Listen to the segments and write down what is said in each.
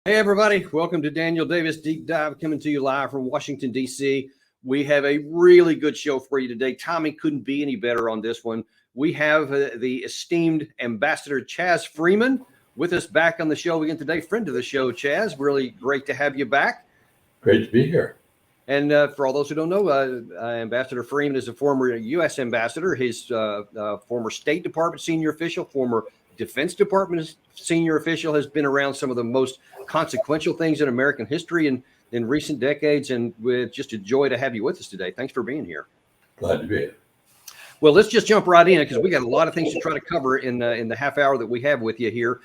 Hey, everybody. Welcome to Daniel Davis Deep Dive, coming to you live from Washington, D.C. We have a really good show for you today. Tommy couldn't be any better on this one. We have the esteemed Ambassador Chaz Freeman with us back on the show again today. Friend of the show, Chaz. Really great to have you back. Great to be here. And for all those who don't know, Ambassador Freeman is a former U.S. ambassador. His former State Department senior official, former Defense Department senior official, has been around some of the most consequential things in American history in recent decades. And we're just a joy to have you with us today. Thanks for being here. Glad to be here. Well, let's just jump right in because we got a lot of things to try to cover in the half hour that we have with you here.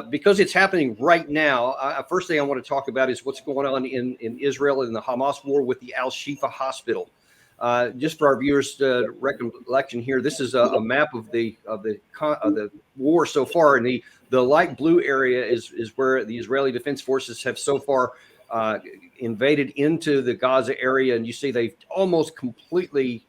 Because it's happening right now, first thing I want to talk about is what's going on in Israel in the Hamas war with the Al-Shifa hospital. Just for our viewers' recollection here, this is a map of the war so far, and the light blue area is where the Israeli Defense Forces have so far invaded into the Gaza area, and you see they've almost completely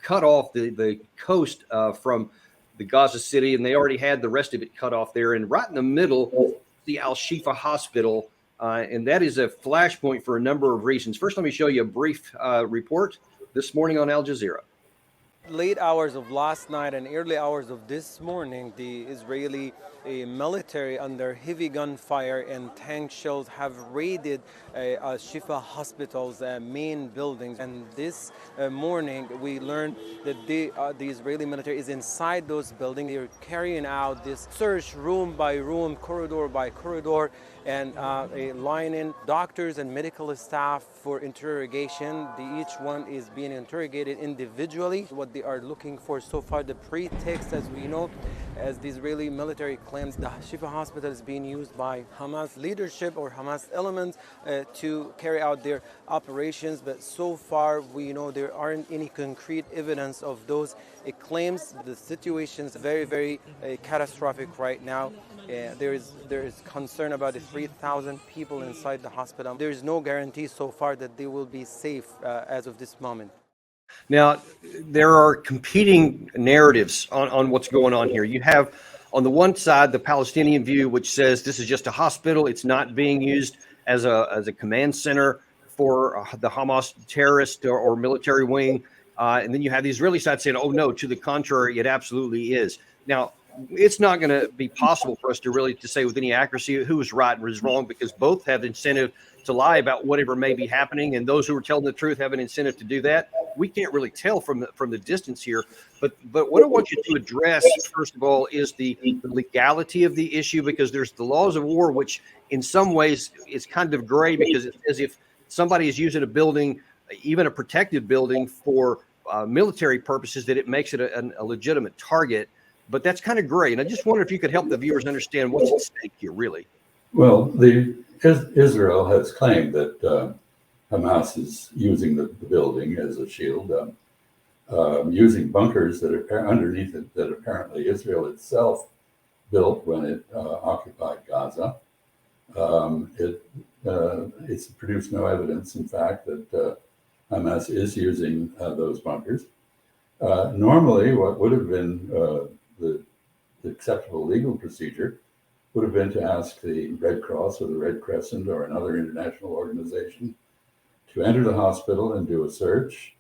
cut off the coast from the Gaza city, and they already had the rest of it cut off there. And right in the middle, the Al-Shifa hospital, and that is a flashpoint for a number of reasons. First, let me show you a brief report this morning on Al Jazeera. Late hours of last night and early hours of this morning, the Israeli military, under heavy gunfire and tank shells, have raided Shifa Hospital's main buildings. And this morning, we learned that the Israeli military is inside those buildings. They're carrying out this search room by room, corridor by corridor, and lining doctors and medical staff for interrogation. Each one is being interrogated individually. What they are looking for so far, the pretext, as we know, as the Israeli military claims the Shifa hospital is being used by Hamas leadership or Hamas elements to carry out their operations. But so far, we know there aren't any concrete evidence of those claims. The situation is very, very catastrophic right now. There is concern about the 3,000 people inside the hospital. There is no guarantee so far that they will be safe as of this moment. Now, there are competing narratives on what's going on here. You have, on the one side, the Palestinian view, which says this is just a hospital. It's not being used as a command center for the Hamas terrorist or military wing. And then you have the Israeli side saying, oh, no, to the contrary, it absolutely is. Now, it's not going to be possible for us to say with any accuracy who is right and who is wrong, because both have incentive to lie about whatever may be happening, and those who are telling the truth have an incentive to do that. We can't really tell from the distance here, but what I want you to address first of all is the legality of the issue, because there's the laws of war, which in some ways is kind of gray, because it's as if somebody is using a building, even a protected building, for military purposes, that it makes it a legitimate target. But that's kind of gray, and I just wonder if you could help the viewers understand what's at stake here, really. Well, Israel has claimed that Hamas is using the building as a shield, using bunkers that are underneath it that apparently Israel itself built when it occupied Gaza. It's produced no evidence, in fact, that Hamas is using those bunkers. Normally, what would have been the acceptable legal procedure would have been to ask the Red Cross or the Red Crescent or another international organization to enter the hospital and do a search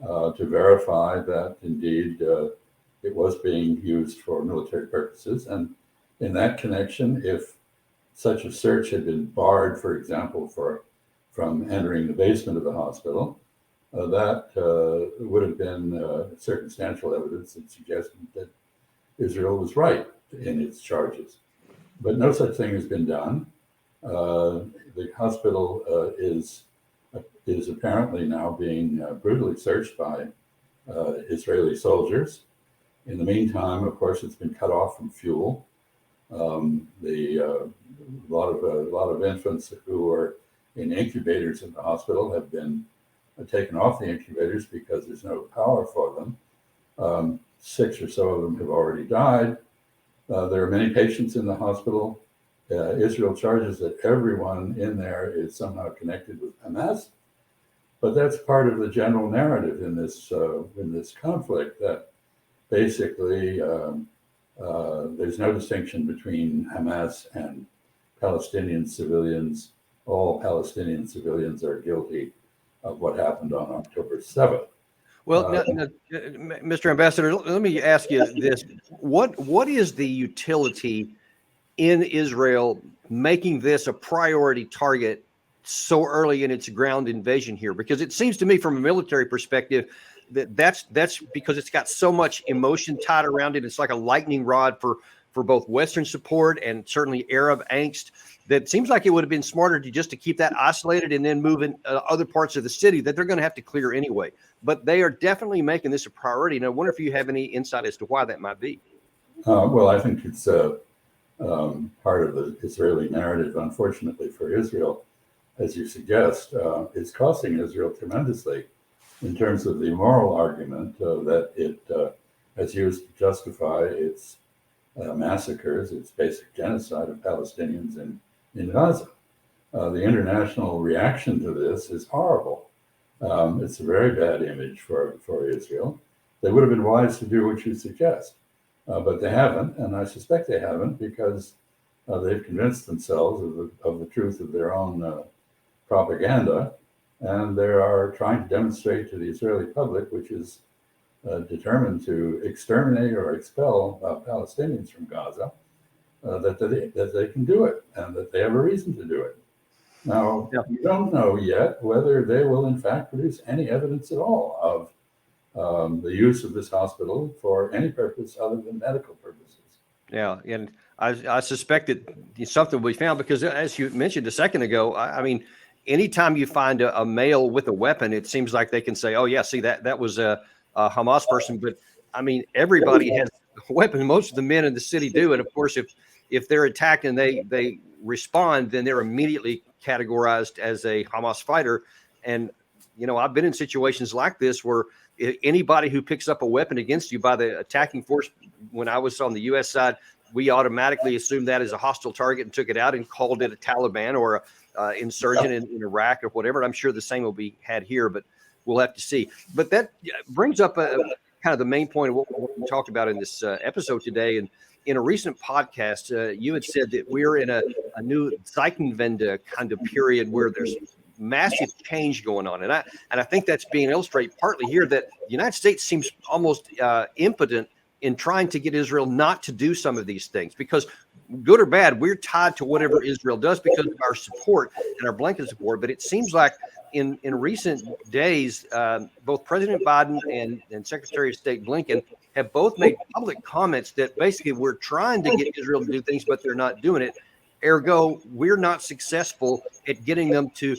to verify that indeed it was being used for military purposes. And in that connection, if such a search had been barred, for example, from entering the basement of the hospital, that would have been circumstantial evidence that suggested that Israel was right in its charges. But no such thing has been done. The hospital is apparently now being brutally searched by Israeli soldiers. In the meantime, of course, it's been cut off from fuel. A lot of infants who are in incubators in the hospital have been taken off the incubators because there's no power for them. 6 or so of them have already died. There are many patients in the hospital. Israel charges that everyone in there is somehow connected with Hamas, but that's part of the general narrative in this conflict, that basically there's no distinction between Hamas and Palestinian civilians, all Palestinian civilians are guilty of what happened on October 7th. Well, now, Mr. Ambassador, let me ask you this. What is the utility in Israel making this a priority target so early in its ground invasion here? Because it seems to me from a military perspective that's because it's got so much emotion tied around it. It's like a lightning rod for both Western support and certainly Arab angst. That seems like it would have been smarter to keep that isolated and then move in other parts of the city that they're going to have to clear anyway. But they are definitely making this a priority. And I wonder if you have any insight as to why that might be. Well, I think it's part of the Israeli narrative, unfortunately for Israel, as you suggest, is costing Israel tremendously in terms of the moral argument that it has used to justify its massacres, its basic genocide of Palestinians in Gaza. The international reaction to this is horrible. It's a very bad image for Israel. They would have been wise to do what you suggest, but they haven't, and I suspect they haven't because they've convinced themselves of the truth of their own propaganda, and they are trying to demonstrate to the Israeli public, which is determined to exterminate or expel Palestinians from Gaza, that they can do it and that they have a reason to do it. Now, we don't know yet whether they will in fact produce any evidence at all of the use of this hospital for any purpose other than medical purposes. Yeah, and I suspect that something will be found because, as you mentioned a second ago, I mean, anytime you find a male with a weapon, it seems like they can say, "Oh yeah, see that was a Hamas person." But I mean, everybody has a weapon. Most of the men in the city do, and of course, if they're attacked and they respond, then they're immediately categorized as a Hamas fighter. And I've been in situations like this where anybody who picks up a weapon against you by the attacking force, when I was on the U.S. side, we automatically assumed that as a hostile target and took it out and called it a Taliban or a insurgent in Iraq or whatever. I'm sure the same will be had here, but we'll have to see. But that brings up kind of the main point of what we talked about in this episode today. And in a recent podcast, you had said that we're in a new Zeitenwende kind of period where there's massive change going on. And I think that's being illustrated partly here that the United States seems almost impotent in trying to get Israel not to do some of these things, because good or bad, we're tied to whatever Israel does because of our support and our blanket support. But it seems like in recent days, both President Biden and Secretary of State Blinken have both made public comments that basically we're trying to get Israel to do things, but they're not doing it. Ergo, we're not successful at getting them to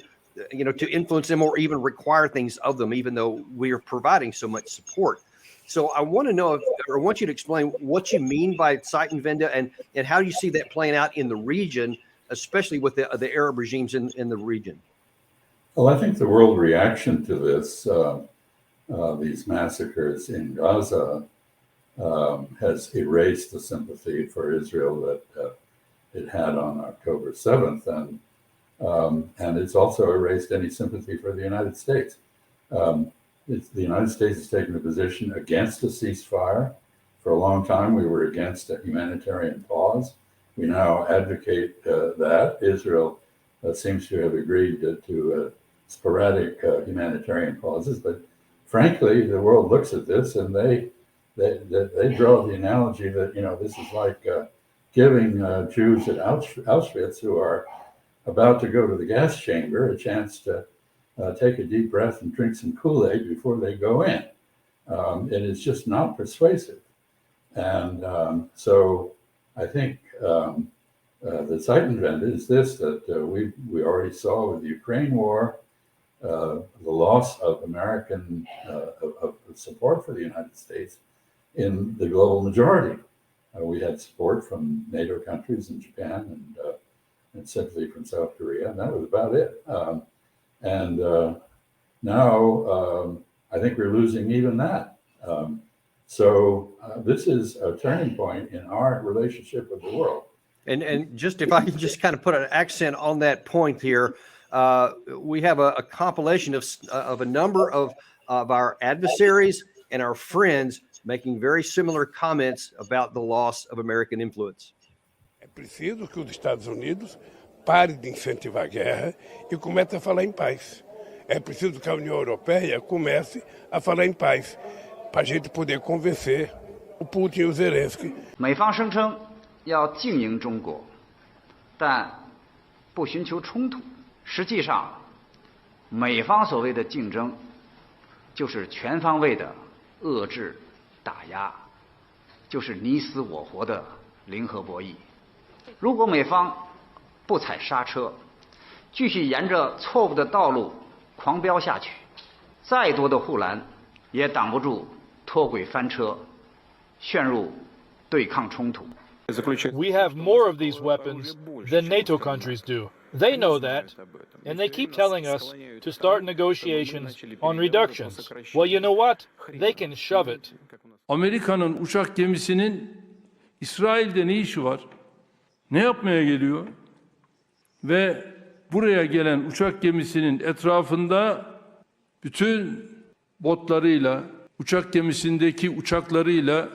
influence them or even require things of them, even though we are providing so much support. So I want to know, I want you to explain what you mean by Zeitenwende and how you see that playing out in the region, especially with the Arab regimes in the region. Well, I think the world reaction to this, these massacres in Gaza, has erased the sympathy for Israel that it had on October 7th, and it's also erased any sympathy for the United States. The United States has taken a position against a ceasefire. For a long time, we were against a humanitarian pause. We now advocate that. Israel seems to have agreed to sporadic humanitarian pauses, but frankly, the world looks at this and they draw the analogy that this is like giving Jews at Auschwitz who are about to go to the gas chamber a chance to take a deep breath and drink some Kool-Aid before they go in. It is just not persuasive. And so I think the Zeitenwende is this, that we already saw with the Ukraine war, the loss of American of support for the United States in the global majority. We had support from NATO countries and Japan and sympathy from South Korea, and that was about it. Now I think we're losing even that. So this is a turning point in our relationship with the world. And just if I can just kind of put an accent on that point here, we have a compilation of a number of our adversaries and our friends making very similar comments about the loss of American influence. É preciso que os Estados Unidos pare de incentivar a guerra e comece a falar em paz. É preciso que a União Europeia comece a falar em paz, para a gente poder convencer o Putin e o Zelensky. 美方声称要经营中国，但不寻求冲突。实际上，美方所谓的竞争，就是全方位的遏制、打压，就是你死我活的零和博弈。如果美方不踩刹车，继续沿着错误的道路狂飙下去，再多的护栏也挡不住脱轨翻车，陷入对抗冲突。 We have more of these weapons than NATO countries do. They know that, and they keep telling us to start negotiations on reductions. Well, you know what? They can shove it. Amerika'nın uçak gemisinin İsrail'de ne işi var? Ne yapmaya geliyor? Ve buraya gelen uçak gemisinin etrafında bütün botlarıyla, uçak gemisindeki uçaklarıyla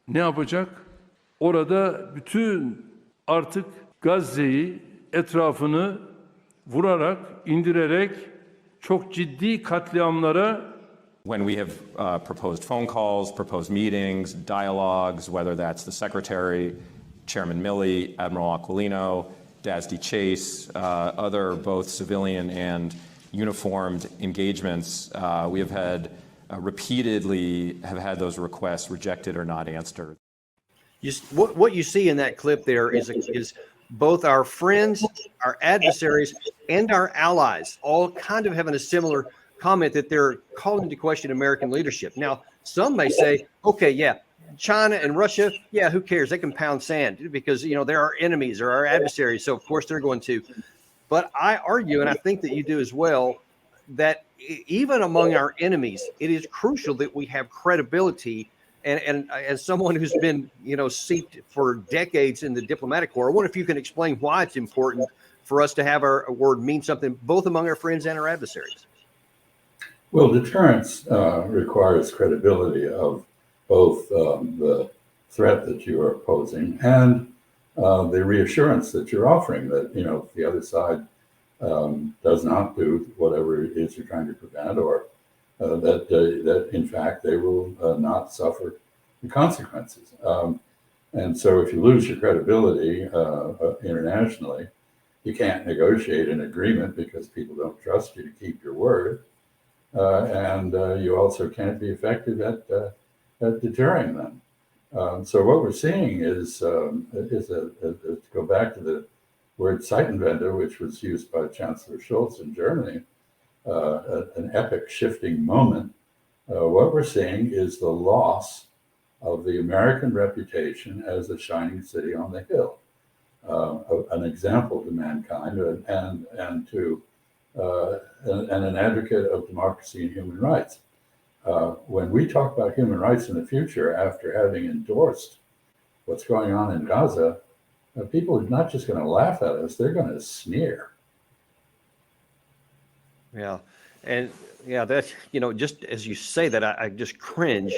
ne yapacak? Orada bütün artık Gazze'yi etrafını vurarak, indirerek çok ciddi katliamlara. When we have proposed phone calls, proposed meetings, dialogues, whether that's the Secretary, Chairman Milley, Admiral Aquilino, Dasty Chase, other both civilian and uniformed engagements, we have had repeatedly have had those requests rejected or not answered. What you see in that clip there is both our friends, our adversaries, and our allies all kind of having a similar comment that they're calling into question American leadership. Now, some may say, okay, yeah, China and Russia, yeah, who cares? They can pound sand because, you know, they're our enemies or our adversaries. So, of course, they're going to. But I argue, and I think that you do as well, that even among our enemies, it is crucial that we have credibility. And as someone who's been, you know, seeped for decades in the diplomatic corps, I wonder if you can explain why it's important for us to have our word mean something both among our friends and our adversaries. Well, deterrence requires credibility of both the threat that you are posing and the reassurance that you're offering that, you know, the other side does not do whatever it is you're trying to prevent, or that in fact they will not suffer the consequences. And so if you lose your credibility internationally, you can't negotiate an agreement because people don't trust you to keep your word. And you also can't be effective at deterring them. So what we're seeing is to go back to the word Zeitenwende, which was used by Chancellor Scholz in Germany, an epic shifting moment. What we're seeing is the loss of the American reputation as a shining city on the hill, an example to mankind and to and an advocate of democracy and human rights. When we talk about human rights in the future, after having endorsed what's going on in Gaza, people are not just going to laugh at us, they're going to sneer. Yeah. And yeah, that's, you know, just as you say that, I just cringe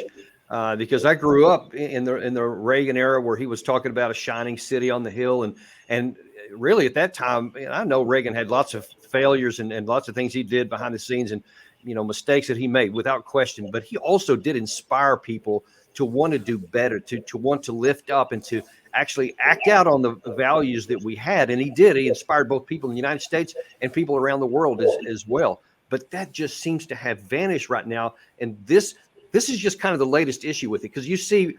because I grew up in the Reagan era where he was talking about a shining city on the hill. And really at that time, I know Reagan had lots of failures and lots of things he did behind the scenes and, you know, mistakes that he made without question, but he also did inspire people to want to do better, to want to lift up and to actually act out on the values that we had. And he did. He inspired both people in the United States and people around the world as well. But that just seems to have vanished right now. And this is just kind of the latest issue with it, because you see,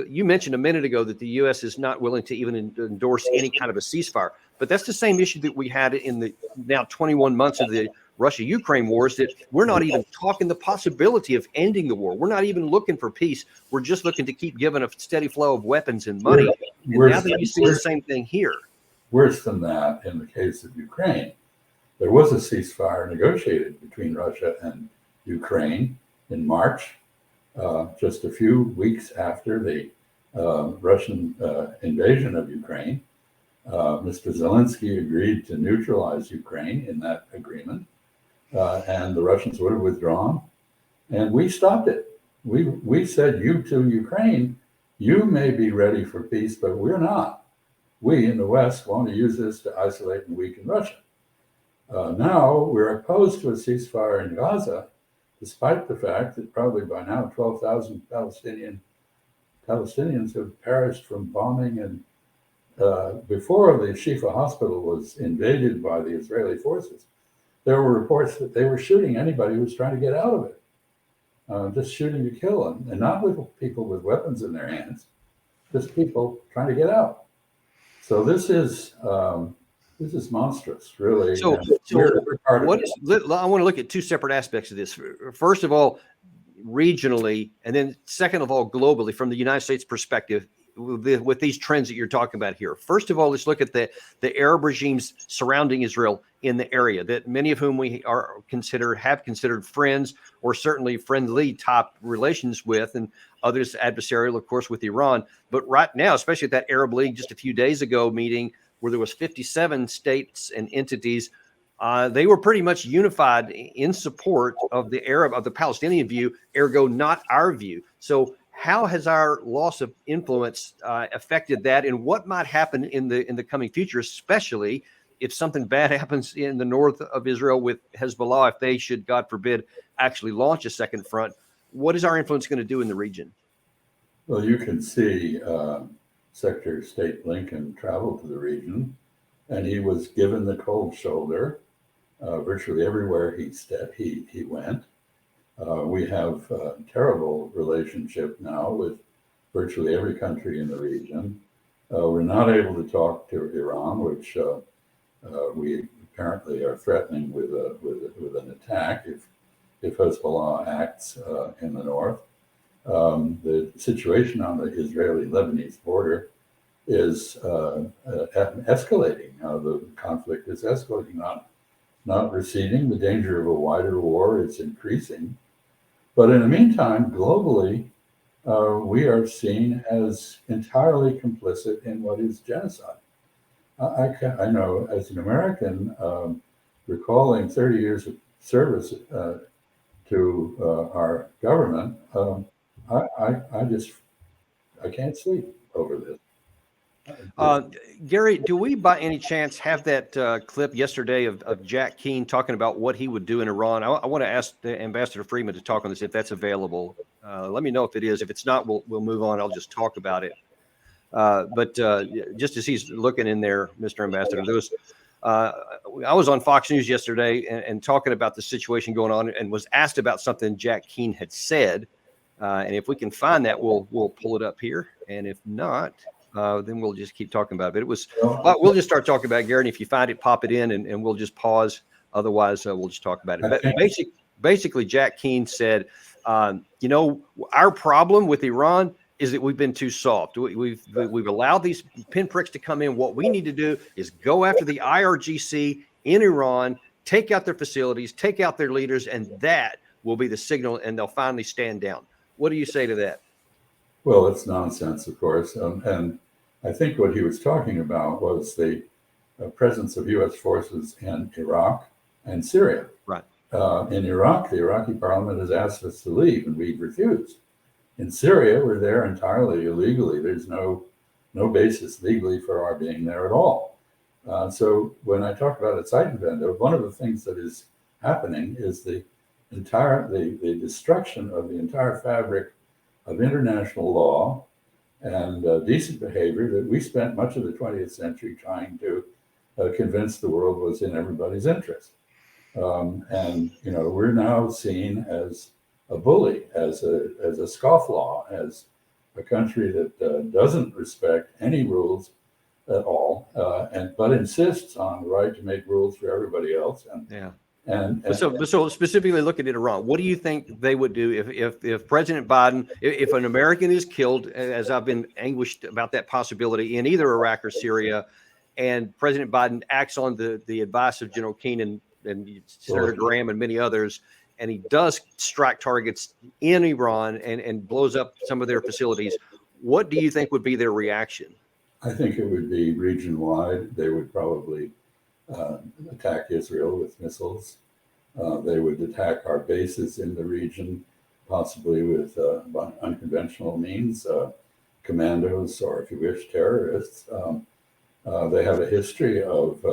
you mentioned a minute ago that the U.S. is not willing to even endorse any kind of a ceasefire. But that's the same issue that we had in the now 21 months of the Russia-Ukraine war, is that we're not even talking the possibility of ending the war. We're not even looking for peace. We're just looking to keep giving a steady flow of weapons and money. And now that you see the same thing here. Worse than that, in the case of Ukraine, there was a ceasefire negotiated between Russia and Ukraine in March, just a few weeks after the Russian invasion of Ukraine. Mr. Zelensky agreed to neutralize Ukraine in that agreement, and the Russians would have withdrawn, and we stopped it. We said, you to Ukraine, you may be ready for peace, but we're not. we in the West want to use this to isolate and weaken Russia. Now we're opposed to a ceasefire in Gaza, despite the fact that probably by now 12,000 Palestinians have perished from bombing. And before the Shifa hospital was invaded by the Israeli forces, there were reports that they were shooting anybody who was trying to get out of it, just shooting to kill them, and not with people with weapons in their hands, just people trying to get out. So this is monstrous, really. So, We're part of what it. is, I want to look at two separate aspects of this. First of all, regionally, and then second of all, globally, from the United States perspective, with these trends that you're talking about here. First of all, let's look at the Arab regimes surrounding Israel in the area, that many of whom we have considered friends, or certainly friendly top relations with, and others adversarial, of course, with Iran. But right now, especially at that Arab League just a few days ago meeting where there was 57 states and entities, they were pretty much unified in support of the Palestinian view, ergo not our view. So how has our loss of influence affected that, and what might happen in the coming future, especially if something bad happens in the north of Israel with Hezbollah, if they should, God forbid, actually launch a second front? What is our influence going to do in the region? Well, you can see Secretary of State Blinken traveled to the region, and he was given the cold shoulder virtually everywhere he went. We have a terrible relationship now with virtually every country in the region. We're not able to talk to Iran, which we apparently are threatening with an attack if Hezbollah acts in the north. The situation on the Israeli-Lebanese border is escalating. The conflict is escalating, not receding. The danger of a wider war is increasing. But in the meantime, globally, we are seen as entirely complicit in what is genocide. I know, as an American, recalling 30 years of service to our government, I can't sleep over this. Gary, do we by any chance have that clip yesterday of Jack Keane talking about what he would do in Iran? I want to ask the Ambassador Freeman to talk on this if that's available. Let me know if it is. If it's not, we'll move on. I'll just talk about it. But just as he's looking in there, Mr. Ambassador, there was I was on Fox News yesterday and talking about the situation going on, and was asked about something Jack Keane had said. And if we can find that, we'll pull it up here. And if not, then we'll just keep talking about it. But it was, we'll just start talking about it, Gary. And if you find it, pop it in, and we'll just pause. Otherwise, we'll just talk about it. But basically, Jack Keane said, our problem with Iran is that we've been too soft. We've allowed these pinpricks to come in. What we need to do is go after the IRGC in Iran, take out their facilities, take out their leaders, and that will be the signal, and they'll finally stand down. What do you say to that? Well, it's nonsense, of course. And I think what he was talking about was the presence of U.S. forces in Iraq and Syria. Right. In Iraq, the Iraqi parliament has asked us to leave, and we've refused. In Syria, we're there entirely illegally. There's no basis legally for our being there at all. So when I talk about a Zeitenwende, one of the things that is happening is the destruction of the entire fabric of international law and decent behavior that we spent much of the 20th century trying to convince the world was in everybody's interest. And we're now seen as a bully, as a scofflaw, as a country that doesn't respect any rules at all, but insists on the right to make rules for everybody else. So specifically looking at Iran, what do you think they would do if President Biden, if an American is killed, as I've been anguished about that possibility in either Iraq or Syria, and President Biden acts on the advice of General Keane and Senator Graham and many others, and he does strike targets in Iran and blows up some of their facilities? What do you think would be their reaction? I think it would be region-wide. They would probably attack Israel with missiles. They would attack our bases in the region, possibly with unconventional means, commandos, or if you wish, terrorists. They have a history of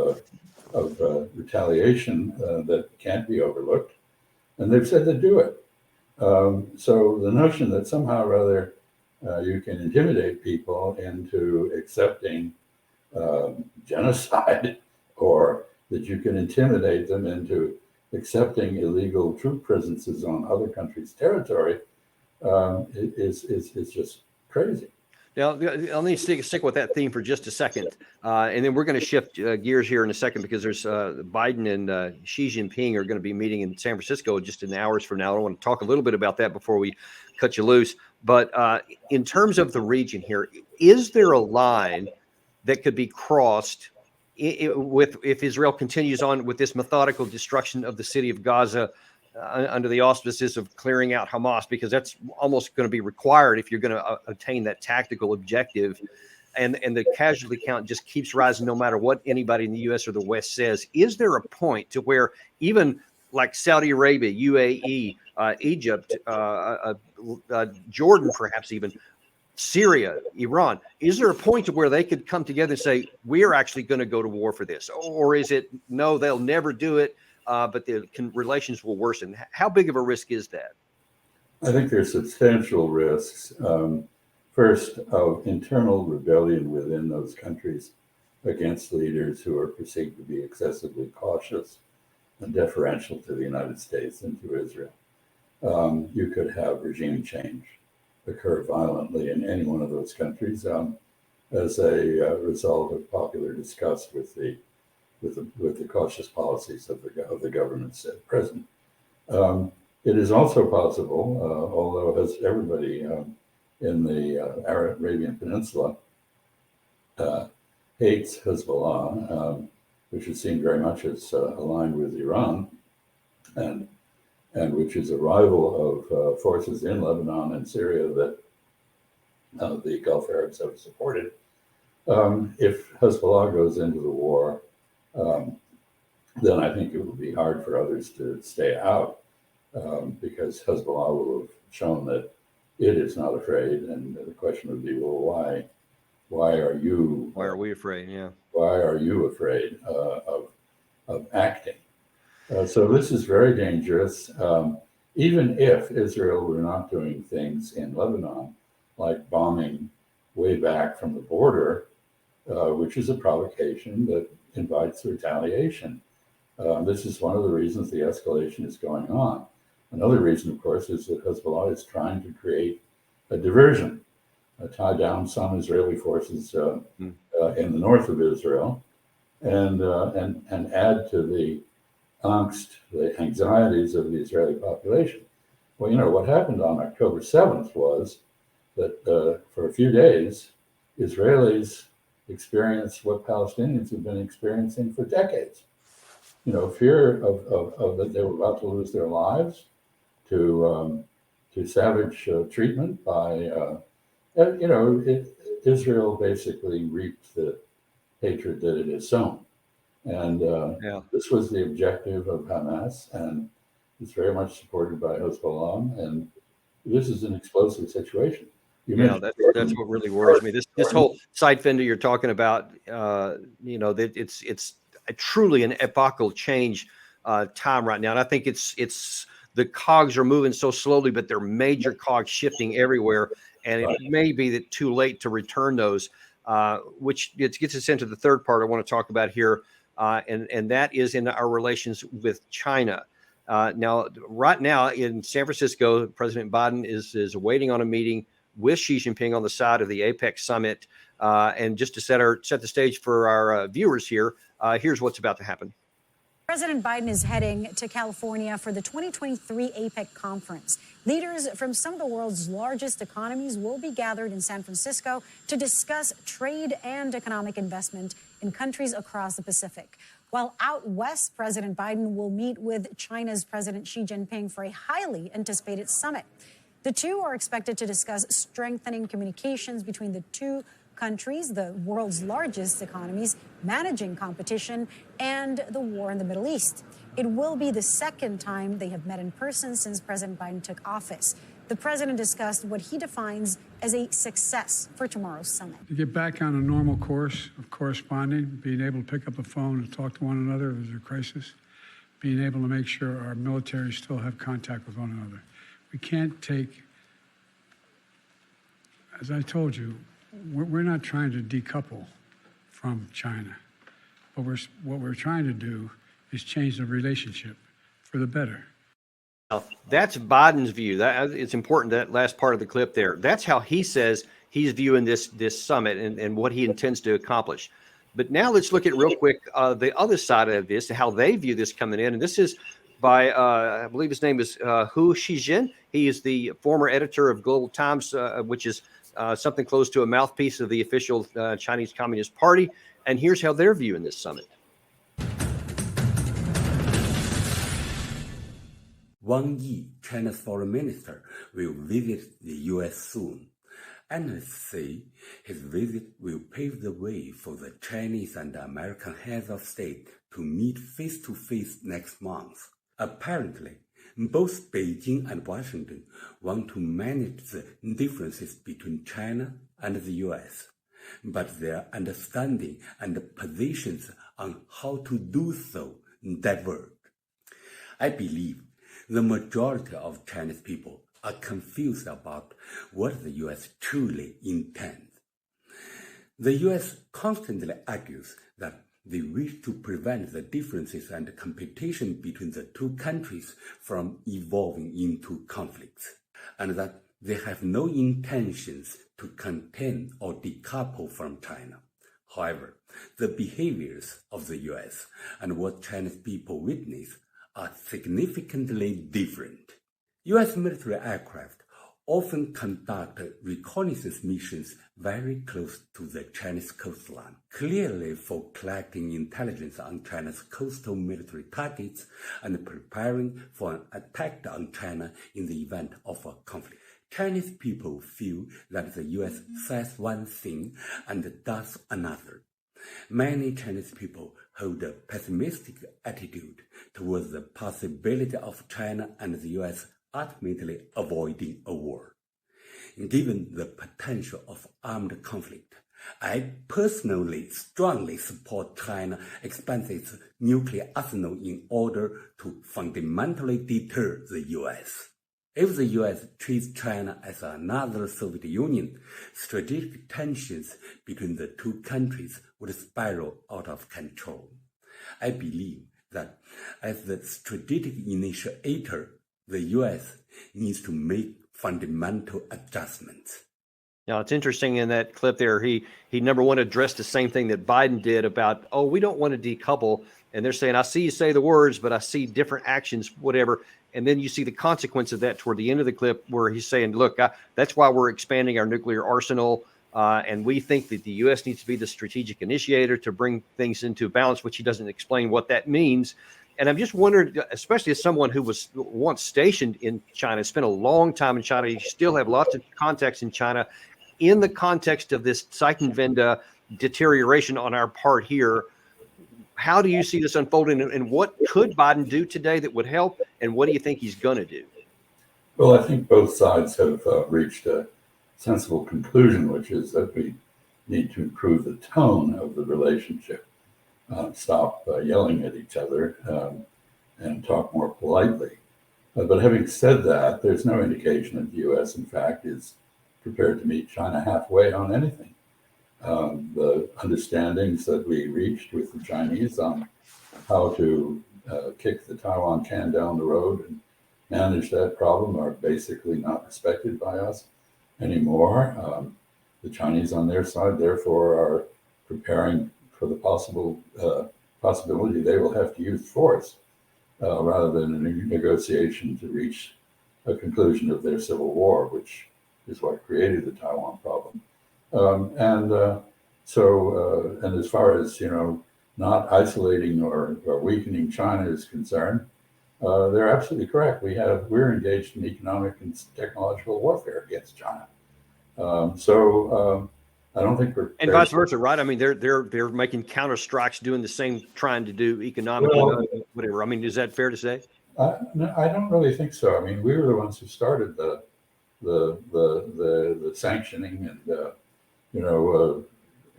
retaliation that can't be overlooked, and they've said they'd do it. So the notion that somehow or other you can intimidate people into accepting genocide, or that you can intimidate them into accepting illegal troop presences on other countries' territory is just crazy. Now, I'll need to stick with that theme for just a second. And then we're going to shift gears here in a second, because there's Biden and Xi Jinping are going to be meeting in San Francisco just in hours from now. I want to talk a little bit about that before we cut you loose. But in terms of the region here, is there a line that could be crossed if Israel continues on with this methodical destruction of the city of Gaza under the auspices of clearing out Hamas, because that's almost going to be required if you're going to attain that tactical objective. And the casualty count just keeps rising no matter what anybody in the U.S. or the West says. Is there a point to where even like Saudi Arabia, UAE, Egypt, Jordan, perhaps even Syria, Iran, is there a point to where they could come together and say, we're actually going to go to war for this? Or is it, no, they'll never do it, but the relations will worsen? How big of a risk is that? I think there's substantial risks. First, of internal rebellion within those countries against leaders who are perceived to be excessively cautious and deferential to the United States and to Israel. You could have regime change occur violently in any one of those countries as a result of popular disgust with the cautious policies of the governments at present. It is also possible, although as everybody in the Arabian Peninsula hates Hezbollah, which would seem very much as aligned with Iran, and which is a rival of forces in Lebanon and Syria that the Gulf Arabs have supported. If Hezbollah goes into the war, then I think it will be hard for others to stay out, because Hezbollah will have shown that it is not afraid. And the question would be, well, why are we afraid? Yeah. Why are you afraid of acting? So this is very dangerous. Even if Israel were not doing things in Lebanon, like bombing way back from the border, which is a provocation that invites retaliation. This is one of the reasons the escalation is going on. Another reason, of course, is that Hezbollah is trying to create a diversion, tie down some Israeli forces in the north of Israel, and add to the angst, the anxieties of the Israeli population. Well, you know, what happened on October 7th was that for a few days, Israelis experienced what Palestinians have been experiencing for decades. You know, fear of that they were about to lose their lives, to savage treatment by, Israel basically reaped the hatred that it has sown. And this was the objective of Hamas, and it's very much supported by Hezbollah. And this is an explosive situation. That's what really worries me. This whole Zeitenwende you're talking about, it's truly an epochal change time right now. And I think it's the cogs are moving so slowly, but they're major cogs shifting everywhere. And it may be that too late to return those, which gets us into the third part I want to talk about here. And that is in our relations with China. Right now in San Francisco, President Biden is waiting on a meeting with Xi Jinping on the side of the APEC summit. And just to set the stage for our viewers here, here's what's about to happen. President Biden is heading to California for the 2023 APEC conference. Leaders from some of the world's largest economies will be gathered in San Francisco to discuss trade and economic investment in countries across the Pacific. While out west, President Biden will meet with China's President Xi Jinping for a highly anticipated summit. The two are expected to discuss strengthening communications between the two countries, the world's largest economies, managing competition, and the war in the Middle East. It will be the second time they have met in person since President Biden took office. The president discussed what he defines as a success for tomorrow's summit. To get back on a normal course of corresponding, being able to pick up the phone and talk to one another if there's a crisis, being able to make sure our military still have contact with one another. We can't take, as I told you, we're not trying to decouple from China. But what we're trying to do is change the relationship for the better. Now, that's Biden's view. That it's important, that last part of the clip there. That's how he says he's viewing this summit and what he intends to accomplish. But now let's look at real quick the other side of this, how they view this coming in. And this is by, I believe his name is Hu Xijin. He is the former editor of Global Times, which is something close to a mouthpiece of the official Chinese Communist Party. And here's how they're viewing this summit. Wang Yi, China's foreign minister, will visit the U.S. soon. Analysts say his visit will pave the way for the Chinese and American heads of state to meet face-to-face next month. Apparently, both Beijing and Washington want to manage the differences between China and the U.S., but their understanding and positions on how to do so diverge. I believe the majority of Chinese people are confused about what the U.S. truly intends. The U.S. constantly argues that they wish to prevent the differences and competition between the two countries from evolving into conflicts, and that they have no intentions to contain or decouple from China. However, the behaviors of the U.S. and what Chinese people witness are significantly different. U.S. military aircraft often conduct reconnaissance missions very close to the Chinese coastline, clearly for collecting intelligence on China's coastal military targets and preparing for an attack on China in the event of a conflict. Chinese people feel that the U.S. says one thing and does another. Many Chinese people hold a pessimistic attitude towards the possibility of China and the U.S. ultimately avoiding a war. Given the potential of armed conflict, I personally strongly support China expanding its nuclear arsenal in order to fundamentally deter the U.S. If the U.S. treats China as another Soviet Union, strategic tensions between the two countries would spiral out of control. I believe that as the strategic initiator, the U.S. needs to make fundamental adjustments. Now, it's interesting in that clip there, he number one addressed the same thing that Biden did about, oh, we don't want to decouple. And they're saying, I see you say the words, but I see different actions, whatever. And then you see the consequence of that toward the end of the clip where he's saying, look, that's why we're expanding our nuclear arsenal. And we think that the U.S. needs to be the strategic initiator to bring things into balance, which he doesn't explain what that means. And I'm just wondering, especially as someone who was once stationed in China, spent a long time in China, you still have lots of contacts in China. In the context of this Zeitenwende deterioration on our part here, how do you see this unfolding, and what could Biden do today that would help, and what do you think he's going to do? Well, I think both sides have reached a sensible conclusion, which is that we need to improve the tone of the relationship, stop yelling at each other, and talk more politely. But having said that, there's no indication that the U.S., in fact, is prepared to meet China halfway on anything. The understandings that we reached with the Chinese on how to kick the Taiwan can down the road and manage that problem are basically not respected by us anymore. The Chinese on their side, therefore, are preparing for the possibility they will have to use force rather than a negotiation to reach a conclusion of their civil war, which is what created the Taiwan problem. And as far as, not isolating or weakening China is concerned, they're absolutely correct. We're engaged in economic and technological warfare against China. I don't think we're, and vice versa, right? I mean, they're making counter strikes, doing the same, trying to do economic, whatever. I mean, is that fair to say? No, I don't really think so. I mean, we were the ones who started the the sanctioning and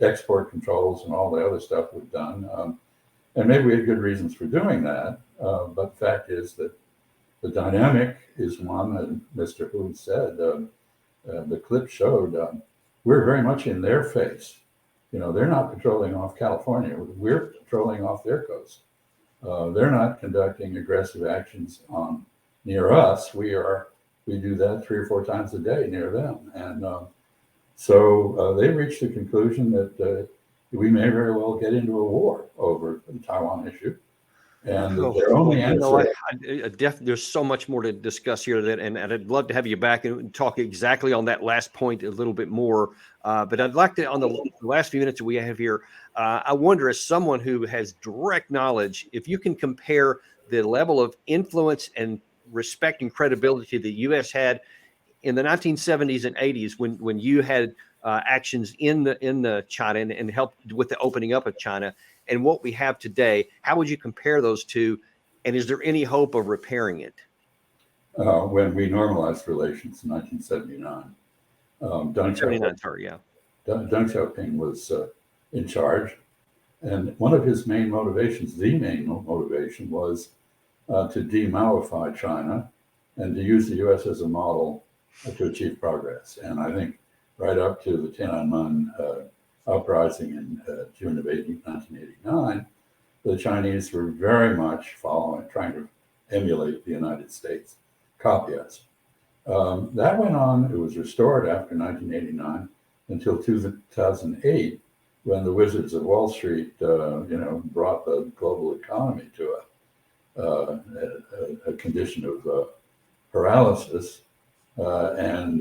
export controls and all the other stuff we've done. And maybe we had good reasons for doing that. But the fact is that the dynamic is one that Mr. Hu said. The clip showed we're very much in their face. They're not patrolling off California. We're patrolling off their coast. They're not conducting aggressive actions near us. We do that 3 or 4 times a day near them. And so they reached the conclusion that we may very well get into a war over the Taiwan issue. And their only answer. There's so much more to discuss here, and I'd love to have you back and talk exactly on that last point a little bit more. But I'd like to, on the last few minutes that we have here, I wonder, as someone who has direct knowledge, if you can compare the level of influence and respect and credibility the U.S. had in the 1970s and 80s when you had actions in the China and helped with the opening up of China, and what we have today. How would you compare those two? And is there any hope of repairing it? When we normalized relations in 1979, Deng Xiaoping was in charge. And one of his main motivations, the main motivation, was to de-Maoify China and to use the U.S. as a model to achieve progress. And I think right up to the Tiananmen uprising in June of 1989, the Chinese were very much trying to emulate the United States, copy us. That went on. It was restored after 1989 until 2008, when the Wizards of Wall Street, brought the global economy to a condition of paralysis, and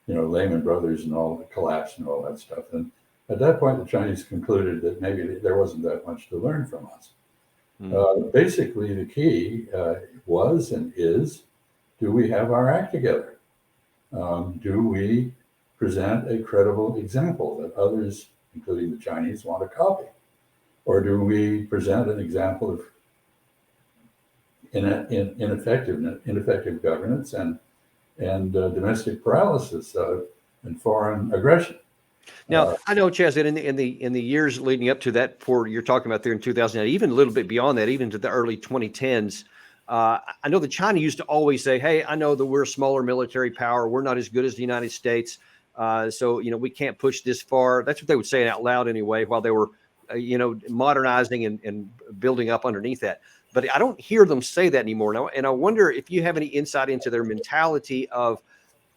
Lehman Brothers and all the collapse and all that stuff. And at that point, the Chinese concluded that maybe there wasn't that much to learn from us. Basically, the key was and is, do we have our act together? Do we present a credible example that others, including the Chinese, want to copy? Or do we present an example of ineffective governance and domestic paralysis and foreign aggression? Now, I know, Chaz, that in the years leading up to that, you're talking about there in 2008, even a little bit beyond that, even to the early 2010s, I know that China used to always say, "Hey, I know that we're a smaller military power. We're not as good as the United States, so we can't push this far." That's what they would say out loud anyway, while they were, modernizing and building up underneath that. But I don't hear them say that anymore now, and I wonder if you have any insight into their mentality of,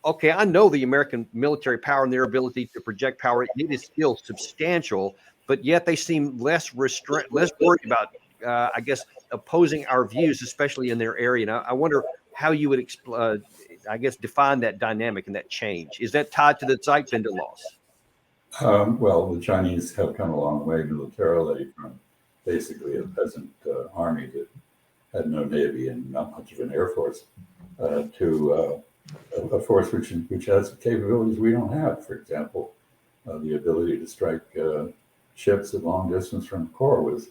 okay, I know the American military power and their ability to project power, it is still substantial, but yet they seem less worried about, I guess, opposing our views, especially in their area. And I wonder how you would, define that dynamic and that change. Is that tied to the Zeitenwende loss? Well, the Chinese have come a long way militarily from basically a peasant army that had no navy and not much of an air force to a force which has capabilities we don't have. For example, the ability to strike ships at long distance from coasts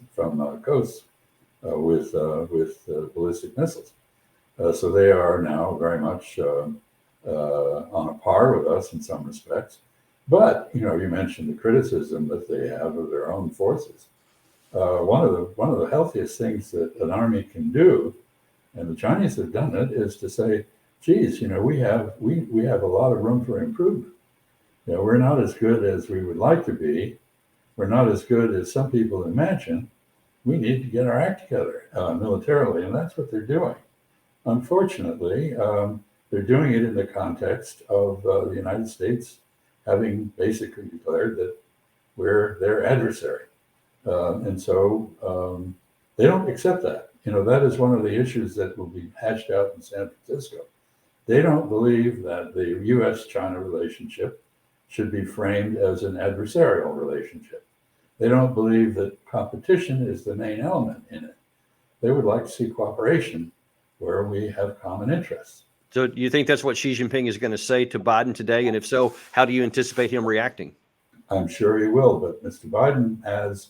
with ballistic missiles. So they are now very much on a par with us in some respects. But you mentioned the criticism that they have of their own forces. One of the healthiest things that an army can do, and the Chinese have done it, is to say, geez, we have a lot of room for improvement. We're not as good as we would like to be. We're not as good as some people imagine. We need to get our act together militarily, and that's what they're doing. Unfortunately, they're doing it in the context of the United States having basically declared that we're their adversary. And so they don't accept that. That is one of the issues that will be hashed out in San Francisco. They don't believe that the U.S.-China relationship should be framed as an adversarial relationship. They don't believe that competition is the main element in it. They would like to see cooperation where we have common interests. So do you think that's what Xi Jinping is going to say to Biden today? And if so, how do you anticipate him reacting? I'm sure he will, but Mr. Biden has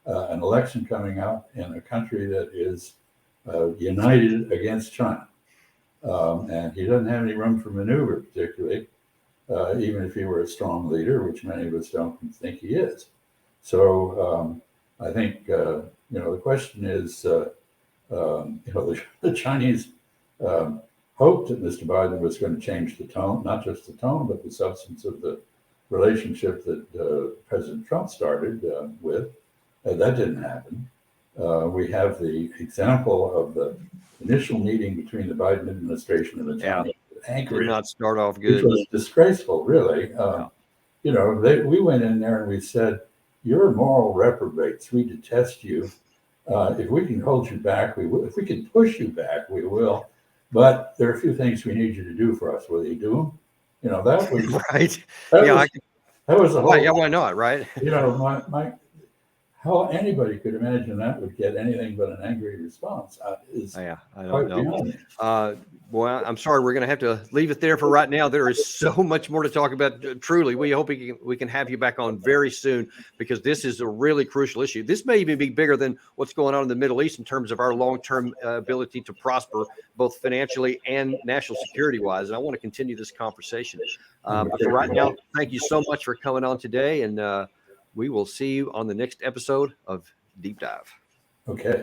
an election coming up in a country that is united against China. And he doesn't have any room for maneuver, particularly, even if he were a strong leader, which many of us don't think he is. So I think, the question is, the Chinese hoped that Mr. Biden was going to change the tone, not just the tone, but the substance of the relationship that President Trump started with. That didn't happen. We have the example of the initial meeting between the Biden administration and the Chinese Did not start off which good. was disgraceful, really. We went in there and we said, "You're moral reprobates. We detest you. If we can hold you back, we will. If we can push you back, we will. But there are a few things we need you to do for us. Will you do them?" That was Right. That was the whole. Why not? Right. How anybody could imagine that would get anything but an angry response is I quite don't know. beyond me. Well, I'm sorry. We're going to have to leave it there for right now. There is so much more to talk about. Truly, we hope we can have you back on very soon, because this is a really crucial issue. This may even be bigger than what's going on in the Middle East in terms of our long-term ability to prosper, both financially and national security-wise. And I want to continue this conversation. But for right now, thank you so much for coming on today, and we will see you on the next episode of Deep Dive. Okay.